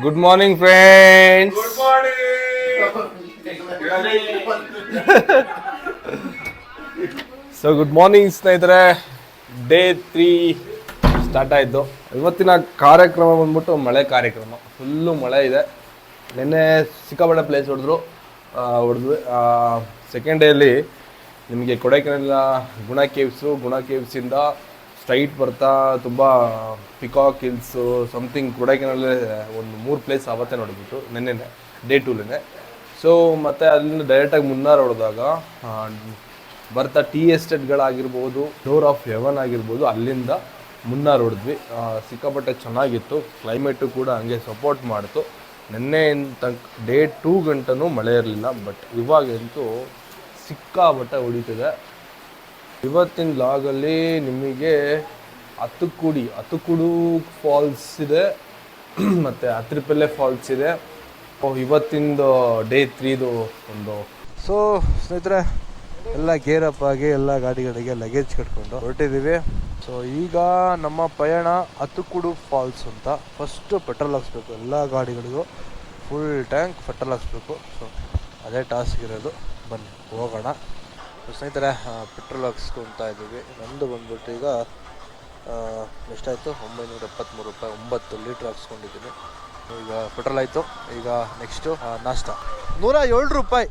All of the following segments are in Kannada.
Good morning friends. Good so good morning ಸ್ನೇಹಿತರೆ. ಡೇ 3 ಸ್ಟಾರ್ಟ್ ಆಯಿತು. ಇವತ್ತಿನ ಕಾರ್ಯಕ್ರಮ ಬಂದ್ಬಿಟ್ಟು ಮಳೆ ಕಾರ್ಯಕ್ರಮ. ಫುಲ್ಲು ಮಳೆ ಇದೆ. ನಿನ್ನೆ ಸಿಕ್ಕಾಪಟ್ಟೆ ಪ್ಲೇಸ್ ಹೊಡೆದ್ವಿ. ಸೆಕೆಂಡ್ ಡೇಲಿ ನಿಮಗೆ ಕೊಡೈಕೆನಾಲ್ ಗುಣ ಕೇವ್ಸಿಂದ ಸ್ಟ್ರೈಟ್ ಬರ್ತಾ ತುಂಬ ಪಿಕಾಕ್ ಹಿಲ್ಸು ಸಮಥಿಂಗ್ ಕೊಡೈಕೆನಾಲಲ್ಲೇ ಒಂದು 3 ಪ್ಲೇಸ್ ಆವತ್ತೇ ನೋಡಿಬಿಟ್ಟು ನೆನ್ನೆನೆ ಡೇ 2ಲೇನೆ. ಸೊ ಮತ್ತು ಅಲ್ಲಿಂದ ಡೈರೆಕ್ಟಾಗಿ ಮುನ್ನಾರ್ ಹೊಡೆದಾಗ ಬರ್ತಾ ಟೀ ಎಸ್ಟೇಟ್ಗಳಾಗಿರ್ಬೋದು, ಡೋರ್ ಆಫ್ ಹೆವನ್ ಆಗಿರ್ಬೋದು, ಅಲ್ಲಿಂದ ಮುನ್ನಾರ್ ಹೊಡೆದ್ವಿ. ಸಿಕ್ಕಾಪಟ್ಟೆ ಚೆನ್ನಾಗಿತ್ತು. ಕ್ಲೈಮೇಟು ಕೂಡ ಹಂಗೆ ಸಪೋರ್ಟ್ ಮಾಡಿತು. ನಿನ್ನೆ ಡೇ 2 ಗಂಟನೂ ಮಳೆ ಇರಲಿಲ್ಲ. ಬಟ್ ಇವಾಗಂತೂ ಸಿಕ್ಕಾಪಟ್ಟೆ ಹೊಡಿತಿದೆ. ಇವತ್ತಿನ ಲಾಗಲ್ಲಿ ನಿಮಗೆ ಅತ್ತುಕುಡು ಫಾಲ್ಸ್ ಇದೆ ಮತ್ತು ಅತ್ರಿಪಲ್ಲೆ ಫಾಲ್ಸ್ ಇದೆ. ಇವತ್ತಿಂದು ಡೇ 3ದು ಒಂದು. ಸೊ ಸ್ನೇಹಿತರೆ, ಎಲ್ಲ ಗೇರಪ್ ಆಗಿ ಎಲ್ಲ ಗಾಡಿಗಳಿಗೆ ಲಗೇಜ್ ಕಟ್ಕೊಂಡು ಹೊರಟಿದ್ದೀವಿ. ಸೊ ಈಗ ನಮ್ಮ ಪಯಣ ಅತ್ತುಕುಡು ಫಾಲ್ಸ್ ಅಂತ. ಫಸ್ಟು ಪೆಟ್ರೋಲ್ ಹಾಕ್ಸ್ಬೇಕು, ಎಲ್ಲ ಗಾಡಿಗಳಿಗೂ ಫುಲ್ ಟ್ಯಾಂಕ್ ಪೆಟ್ರೋಲ್ ಹಾಕ್ಸ್ಬೇಕು. ಸೊ ಅದೇ ಟಾಸ್ಕ್ ಇರೋದು. ಬನ್ನಿ ಹೋಗೋಣ. ಸ್ನೇಹಿತರೆ, ಪೆಟ್ರೋಲ್ ಹಾಕ್ಸ್ಕೊತಾ ಇದ್ದೀವಿ. ನಂದು ಬಂದ್ಬಿಟ್ಟು ಈಗ ಎಷ್ಟಾಯಿತು, 973 ರೂಪಾಯಿ. 9 ಲೀಟ್ರ್ ಹಾಕ್ಸ್ಕೊಂಡಿದ್ದೀನಿ. ಈಗ ಪೆಟ್ರೋಲ್ ಆಯಿತು. ಈಗ ನೆಕ್ಸ್ಟು ನಾಷ್ಟ 107 ರೂಪಾಯಿ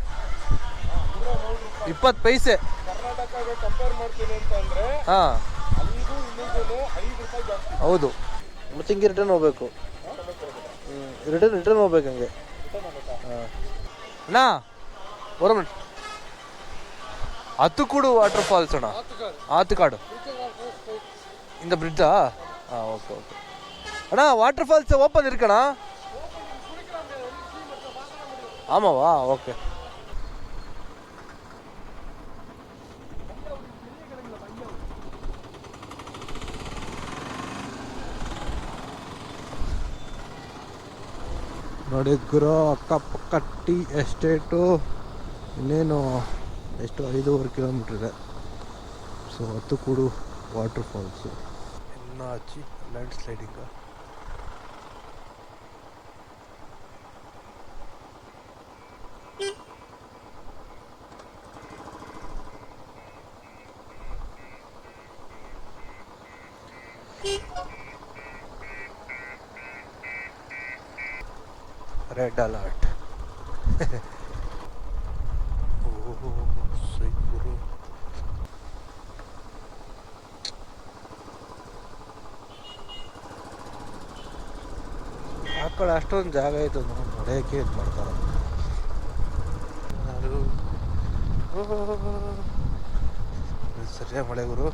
20 ಪೈಸೆ. ಕರ್ನಾಟಕಗೆ ಕಂಪೇರ್ ಮಾಡ್ತೀನಿ ಅಂತಂದ್ರೆ ಹಾಂ, ಅಲ್ಲಿಗೂ ಇಲ್ಲಿಗೂ 5 ರೂಪಾಯಿ ಜಾಸ್ತಿ. ಹೌದು. ಮತ್ತೆ ಹಿಂಗೆ ರಿಟರ್ನ್ ಹೋಗ್ಬೇಕು. ರಿಟರ್ನ್ ಹೋಗ್ಬೇಕು ಹಂಗೆ. ಹಾಂ ಅಣ್ಣ, ಬರೋಣ. ಅತ್ತುಕುಡು ವಾಟರ್ ಫಾಲ್ಸ್ ಅಣ್ಣ, ಆತುಕಾಡು இந்த பிரிட்ஜா? ஓகே ஓகே அண்ணா. வாட்டர் ஃபால்ஸ் ஓப்பன் இருக்கண்ணா? ஆமாவா? ஓகே. ನೋಡಿ ಗುರು, ಅಕ್ಕಪಕ್ಕ ಟೀ ಎಸ್ಟೇಟು. ಇನ್ನೇನು ಎಷ್ಟು 5.5 ಕಿಲೋಮೀಟ್ರ್ ಇದೆ. So Attukad water falls. ಇನ್ನು ಹಚ್ಚಿ ಲ್ಯಾಂಡ್ ಸ್ಲೈಡಿಂಗ. Red alert. ಆ ಕಡೆ ಅಷ್ಟೊಂದು ಜಾಗ ಆಯಿತು ನಡೆಯೋಕ್ಕೆ ಇದು ಮಾಡ್ತಾರೆ. ಸರಿಯಾಗಿ ಮಳೆ ಗುರು.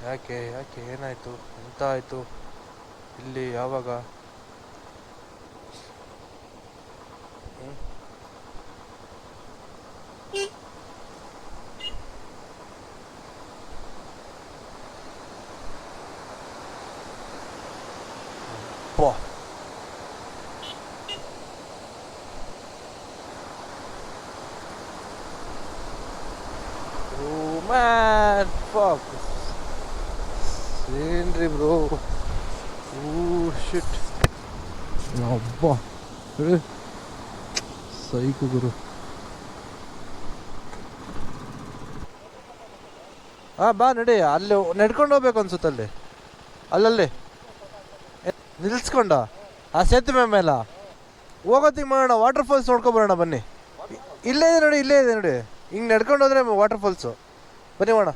ಯಾಕೆ ಏನಾಯಿತು, ಎಂತ ಆಯಿತು ಇಲ್ಲಿ, ಯಾವಾಗ? Oh man, fuck. Scenery bro. Oh shit. ಅಬ್ಬಾ ಸೈಕು ಗುರು. ಬಾ ನಡಿ. ಅಲ್ಲಿ ನಡ್ಕೊಂಡು ಹೋಗ್ಬೇಕು ಅನ್ಸುತ್ತಲ್ಲಿ. ಅಲ್ಲಲ್ಲಿ ನಿಲ್ಸ್ಕೊಂಡ ಆ ಸೇತುವೆ ಮೇಲೆ ಹೋಗೋತಿಗೆ ಮಾಡೋಣ. ವಾಟರ್ ಫಾಲ್ಸ್ ನೋಡ್ಕೊಬರೋಣ ಬನ್ನಿ. ಇಲ್ಲೇ ಇದೆ ನೋಡಿ. ಹಿಂಗೆ ನಡ್ಕೊಂಡು ಹೋದ್ರೆ ವಾಟರ್ ಫಾಲ್ಸು. ಬನ್ನಿ ಮಾಡೋಣ.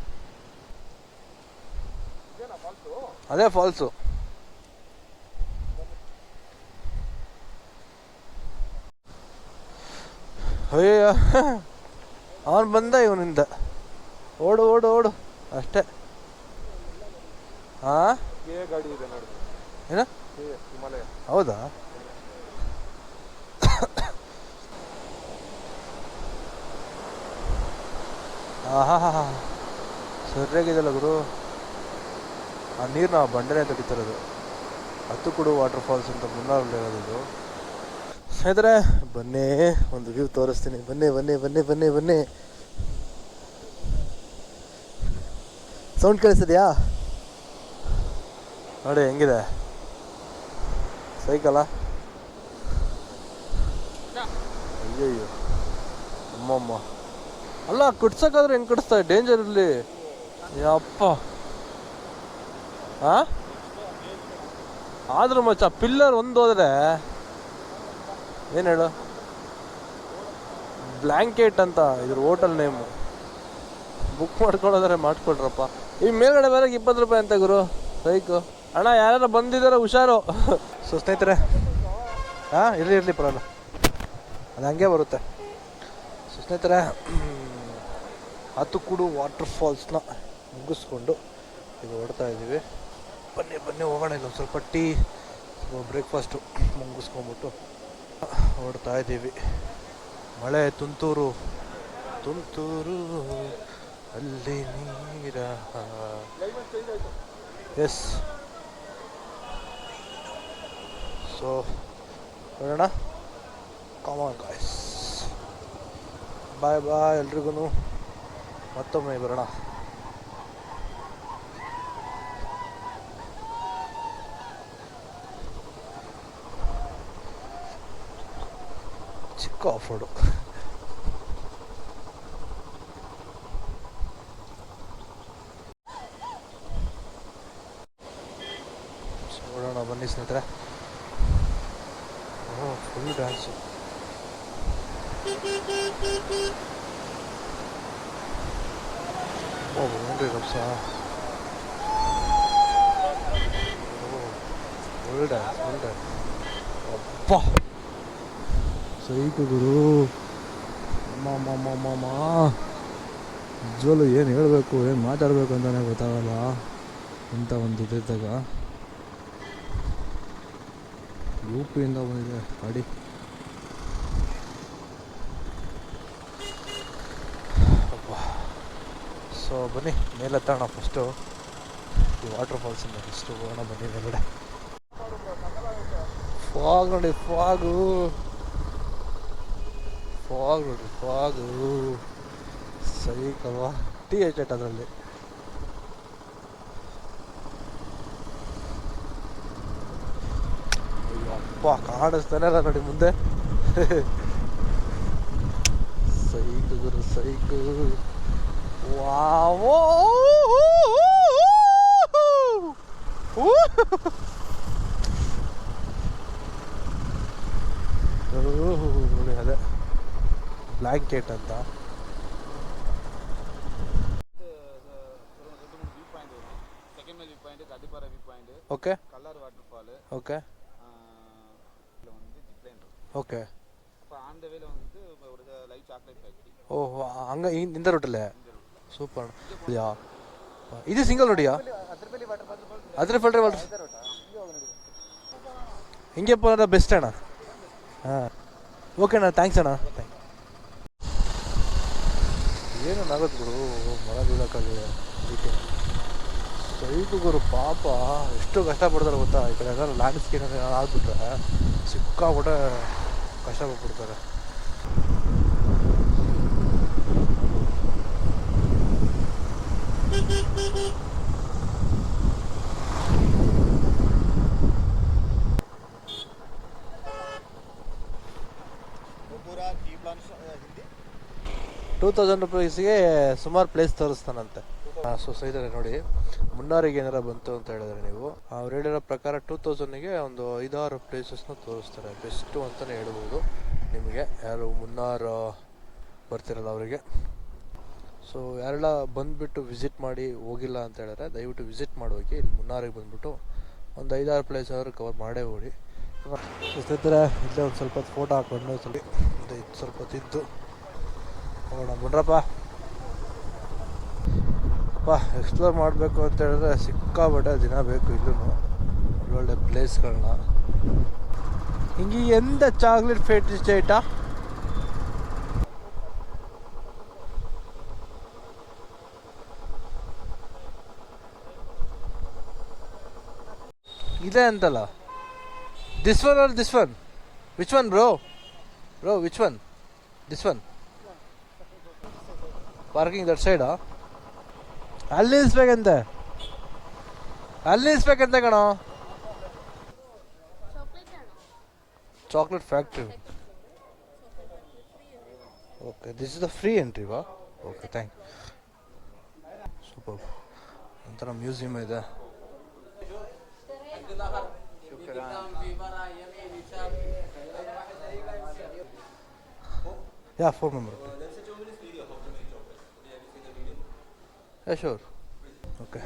ಅದೇ ಫಾಲ್ಸು. ಅಯ್ಯ, ಅವನು ಬಂದ ಇವನಿಂದ. ಓಡು ಅಷ್ಟೇ. ಹಾಂ, ಗಾಡಿ ಇದೆ ನೋಡಿ. ಏನ ಹಿಮಾಲಯ? ಹೌದಾ? ಆಹಾ, ಸರಿಯಾಗಿದೆಲ್ಲ ಗುರು. ಆ ನೀರು ನಾವು ಬಂಡೆನೇ ತಡಿತಿರೋದು. ಅತ್ತುಕುಡು ವಾಟರ್ ಫಾಲ್ಸ್ ಅಂತ ಮುನ್ನಾರಲ್ಲಿ ಇರೋದು ಇದು. ಸ್ನೇಹಿತರೆ ಬನ್ನಿ ಒಂದು ವ್ಯೂ ತೋರಿಸ್ತೀನಿ, ಬನ್ನಿ ಬನ್ನಿ ಬನ್ನಿ ಬನ್ನಿ ಬನ್ನಿ. ಸೌಂಡ್ ಕೇಳಿಸಿದ್ಯಾ ನೋಡಿ ಹೆಂಗಿದೆ ಸೈಕಲ್ಲ. ಅಯ್ಯಯ್ಯೋ ಅಮ್ಮಮ್ಮ ಅಲ್ಲ, ಕುಡ್ಸೋಕ್ಕಾದ್ರೆ ಹೆಂಗೆ ಕುಡಿಸ್ತಾ ಡೇಂಜರ್ ಇರಲಿ ಯಪ್ಪ. ಹಾಂ ಆದ್ರೂ ಮಚ್ಚ ಪಿಲ್ಲರ್ ಒಂದು ಹೋದ್ರೆ ಏನು ಹೇಳು, ಬ್ಲ್ಯಾಂಕೆಟ್ ಅಂತ ಇದ್ರ ಹೋಟೆಲ್ ನೇಮು. ಬುಕ್ ಮಾಡ್ಕೊಳ್ಳೋದಾರೆ ಮಾಡ್ಕೊಳ್ರಪ್ಪ. ಈ ಮೇಲ್ಗಡೆ ಬೇರೆ 20 ರೂಪಾಯಿ ಅಂತ ಗುರು ಸೈಕು. ಅಣ್ಣ ಯಾರು ಬಂದಿದ್ದಾರೆ ಹುಷಾರು. ಸೊ ಸ್ನೇಹಿತರೆ ಹಾಂ ಇರಲಿ ಇರಲಿ ಪರವಾಗಿಲ್ಲ, ಅದು ಹಂಗೆ ಬರುತ್ತೆ. ಸೊ ಸ್ನೇಹಿತರೆ ಹತ್ತುಕೂಡು ವಾಟರ್ ಫಾಲ್ಸ್ನ ಮುಗಿಸ್ಕೊಂಡು ಈಗ ಹೊಡ್ತಾ ಇದ್ದೀವಿ. ಬನ್ನಿ ಬನ್ನಿ ಹೋಗೋಣ. ಇಲ್ಲ ಸ್ವಲ್ಪ ಟೀ ಬ್ರೇಕ್ಫಾಸ್ಟು ಮುಗಿಸ್ಕೊಂಬಿಟ್ಟು ಹೊಡ್ತಾ ಇದ್ದೀವಿ. ಮಳೆ ತುಂತೂರು ತುಂತೂರು ಅಲ್ಲಿ ನೀರ. ಎಸ್ ಸೊ ನೋಡೋಣ. ಕಾಮನ್ ಗಾಯ್ಸ್, ಬಾಯ್ ಬಾಯ್ ಎಲ್ರಿಗೂ. ಮತ್ತೊಮ್ಮೆ ಬರೋಣ. ಚಿಕ್ಕ ಆಫ್ ರೋಡು. ನೋಡೋಣ ಬನ್ನಿ ಸ್ನೇಹಿತರೆ. Full dance. ನೋಡ್ರಿ ರಪ್ಸ, ಫುಲ್ ಡ್ಯಾನ್ಸ್ ಫುಲ್ ಡ್ಯಾನ್ಸ್. ಅಪ್ಪ ಸೈಕು ಗುರು. ಅಮ್ಮ ನಿಜವಲ್ಲೂ ಏನು ಹೇಳಬೇಕು ಏನು ಮಾತಾಡಬೇಕು ಅಂತಲೇ ಗೊತ್ತಾಗಲ್ಲ ಇಂಥ ಒಂದು ಇದ್ದಾಗ. ಯು ಪಿಯಿಂದ ಬಂದಿದೆ ಗಾಡಿ. ಸೊ ಬನ್ನಿ ಮೇಲೆ ಹತ್ತೋಣ ಫಸ್ಟು. ಈ ವಾಟರ್ ಫಾಲ್ಸಿಂದ ಫಸ್ಟು ಹೋಗೋಣ ಬನ್ನಿ ಮೇಲ್ಗಡೆ. ಫಾಗ್ ನೋಡಿ, ಫಾಗು ಫಾಗ್ ನೋಡಿ, ಫಾಗು ಸೈಕಲ್ವಾ. ಟೀ ಎಚೆಟ್ ಅದರಲ್ಲಿ. ಅಪ್ಪ ಕಾಣಿಸ್ತಾನೆ ಅಲ್ಲ ನೋಡಿ ಮುಂದೆ. ಸೈಕು ಗುರು ಸೈಕು. ವಾವೋ ನೋಡಿ ಅದೇ ಬ್ಲ್ಯಾಂಕೆಟ್ ಅಂತ. ಓಕೆ ಓಕೆ ஓகே அப்போ அந்த வேலை வந்து ஒரு லைவ் சாக்லேட் ஃபேக்ட்ரி. ஓ அங்கே இந்த ரோட்டில் சூப்பர். யா இது சிங்கிள் ரோடியா? ಅದರ ಫಿಲ್ಟರ್ ವಾಟರ್ ಹಿಂಗೆ போனால் ಬೆಸ್ಟ್ ಅಣ್ಣ. ಹಾಂ ಓಕೆ ಅಣ್ಣ, ಥ್ಯಾಂಕ್ಸ್ ಅಣ್ಣ. ಏನು ಆಗುತ್ತೆ ಗುರು, ಮರ ಬೀಳೋಕ್ಕಾಗಿದೆ ಅದಕ್ಕೆ. ಸೈಕು ಗುರು ಪಾಪ ಎಷ್ಟು ಕಷ್ಟಪಡ್ತಾರೆ ಗೊತ್ತಾ. ಈ ಕಡೆ ಏನಾದ್ರು ಲ್ಯಾಂಡ್ಸ್ಕೇಪ್ ಆಗ್ಬಿಟ್ರೆ ಸಿಕ್ಕಾಬಿಟ್ಟೆ ಕಷ್ಟಪಡ್ತಾರೆ. ₹2000 ಸುಮಾರು ಪ್ಲೇಸ್ ತೋರಿಸ್ತಾನಂತೆ. ಸೊ ಸೈದರೆ ನೋಡಿ, ಮುನ್ನಾರಿಗೆ ಏನಾರ ಬಂತು ಅಂತ ಹೇಳಿದ್ರೆ ನೀವು, ಅವ್ರು ಹೇಳಿರೋ ಪ್ರಕಾರ 2000ಗೆ ಒಂದು 5-6 ಪ್ಲೇಸಸ್ನ ತೋರಿಸ್ತಾರೆ. ಬೆಸ್ಟು ಅಂತಲೇ ಹೇಳ್ಬೋದು ನಿಮಗೆ, ಯಾರು ಮುನ್ನಾರ್ ಬರ್ತಿರಲ್ಲ ಅವರಿಗೆ. ಸೊ ಯಾರೆಲ್ಲ ಬಂದುಬಿಟ್ಟು ವಿಸಿಟ್ ಮಾಡಿ ಹೋಗಿಲ್ಲ ಅಂತ ಹೇಳಿದ್ರೆ ದಯವಿಟ್ಟು ವಿಸಿಟ್ ಮಾಡಿ ಹೋಗಿ. ಇಲ್ಲಿ ಮುನ್ನಾರಿಗೆ ಬಂದುಬಿಟ್ಟು ಒಂದು 5-6 ಪ್ಲೇಸ್ ಆದರೂ ಕವರ್ ಮಾಡೇ ಹೋಗಿ. ಸ್ನೇಹಿತರೆ ಇಲ್ಲೇ ಒಂದು ಸ್ವಲ್ಪ ಫೋಟೋ ಹಾಕೊಂಡು ಸ್ವಲ್ಪ ತಿದ್ದು ಹೋಗೋಣ ಬಿಡ್ರಪ್ಪ. ಎಕ್ಸ್ಪ್ಲೋರ್ ಮಾಡಬೇಕು ಅಂತ ಹೇಳಿದ್ರೆ ಸಿಕ್ಕಾಬಟ್ಟೆ ದಿನ ಬೇಕು. ಇಲ್ಲೂ ಒಳ್ಳೊಳ್ಳೆ ಪ್ಲೇಸ್ಗಳನ್ನ. ಹಿಂಗೆ ಎಂದ ಚಾಕ್ಲೇಟ್ ಫ್ಯಾಕ್ಟ್ರಿ ಸ್ಟೇಟಾ ಇದೆ ಅಂತಲ್ಲ. This one or this one, which one bro? Bro, which one? This one? Parking that side, huh? ಅಲ್ಲಿ ನಿಲ್ಸ್ಬೇಕಂತೆ ಕಣೋ. Chocolate factory. Okay, this is the free entry ವಾ? Okay, thank you. ಸೂಪರ್. ಒಂಥರ ಮ್ಯೂಸಿಯಂ ಇದೆ. Yeah 4 member. Yeah, sure. Okay.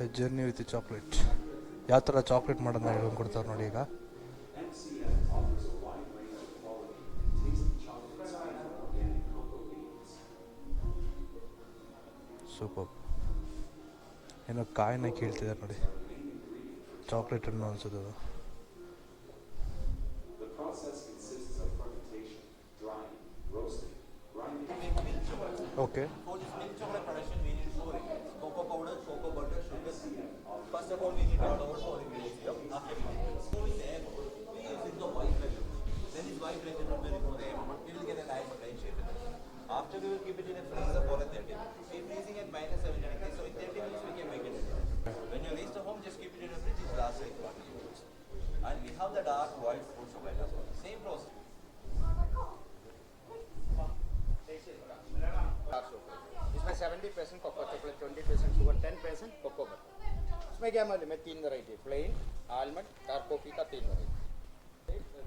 A journey with the chocolate. ಯಾವ ಥರ ಚಾಕ್ಲೇಟ್ ಮಾಡೋದನ್ನ ಹೇಳ್ಕೊಂಡು ಕೊಡ್ತಾರೆ ನೋಡಿ ಈಗ. ಸೂಪರ್. ಏನೋ ಕಾಯಿನ ಕೇಳ್ತಿದ್ದಾರೆ ನೋಡಿ. ಚಾಕ್ಲೇಟ್ ಹಣ್ಣು ಅನ್ಸೋದು. Okay. For this milk chocolate production, we need 4 ingredients: cocoa powder, cocoa butter, sugar. First of all, we need all our 4 ingredients here. After we there, we use the white resin. Then this white resin will be removed there. We will get a nice plain shape. After we will keep it in a freezer for a 30 minutes. We are freezing at -700 so in 30 minutes we can make it. When you reach the home, just keep it in a fridge. It lasts like 1 year. And we have the dark white fruit chocolate as well. Same process. इसमें 70% cocoa chocolate, 20% sugar, 10% cocoa butter. इसमें क्या मालूम है? 3 variety, plain, almond, dark coffee का 3 variety.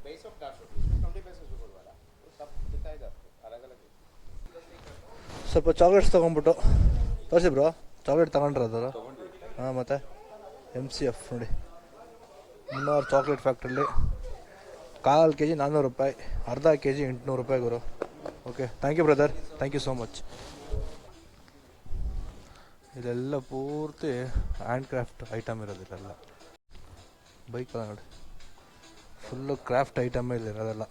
Base of dark coffee, इसमें 20% शुगर वाला. तो सब बताएगा आपको, अलग अलग. ಸ್ವಲ್ಪ ಚಾಕ್ಲೇಟ್ಸ್ ತೊಗೊಂಡ್ಬಿಟ್ಟು ತೋರಿಸಿ ಬ್ರೋ. ಚಾಕ್ಲೇಟ್ ತಗೊಂಡ್ರದಲ್ಲ? ಹಾಂ, ಮತ್ತೆ MCF ನೋಡಿ, ಮುನ್ನಾರ್ ಚಾಕ್ಲೇಟ್ ಫ್ಯಾಕ್ಟ್ರಿಲಿ 1/4 kg 400 ರೂಪಾಯಿ, ಅರ್ಧ kg 800 ರೂಪಾಯಿ ಗುರು. Okay, thank you brother, thank you so much. ಇದೆಲ್ಲ ಪೂರ್ತಿ ಹ್ಯಾಂಡ್ ಕ್ರಾಫ್ಟ್ ಐಟಮ್ ಇರೋದಿಲ್ಲ. ಬೈಕಲ್ಲ ನೋಡಿ, ಫುಲ್ಲು ಕ್ರಾಫ್ಟ್ ಐಟಮ್ ಇಲ್ಲಿ ಇರೋದೆಲ್ಲ.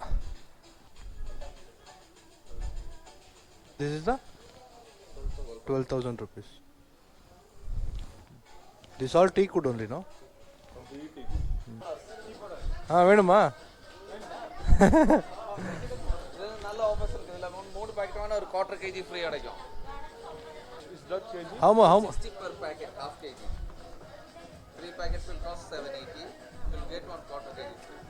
This is the 12,000 rupees. This all teak wood only, no? ಹಾಂ, ವೇಣುಮ್ಮ. நல்ல ஆஃபர்ஸ் இருக்குது. இதில் 3 பாக்கெட் வாங்கினா ஒரு 1/4 kg ஃப்ரீ கிடைக்கும். How much? 60 per packet, half kg. 3 packets will cost 780. You will get 1/4 kg free.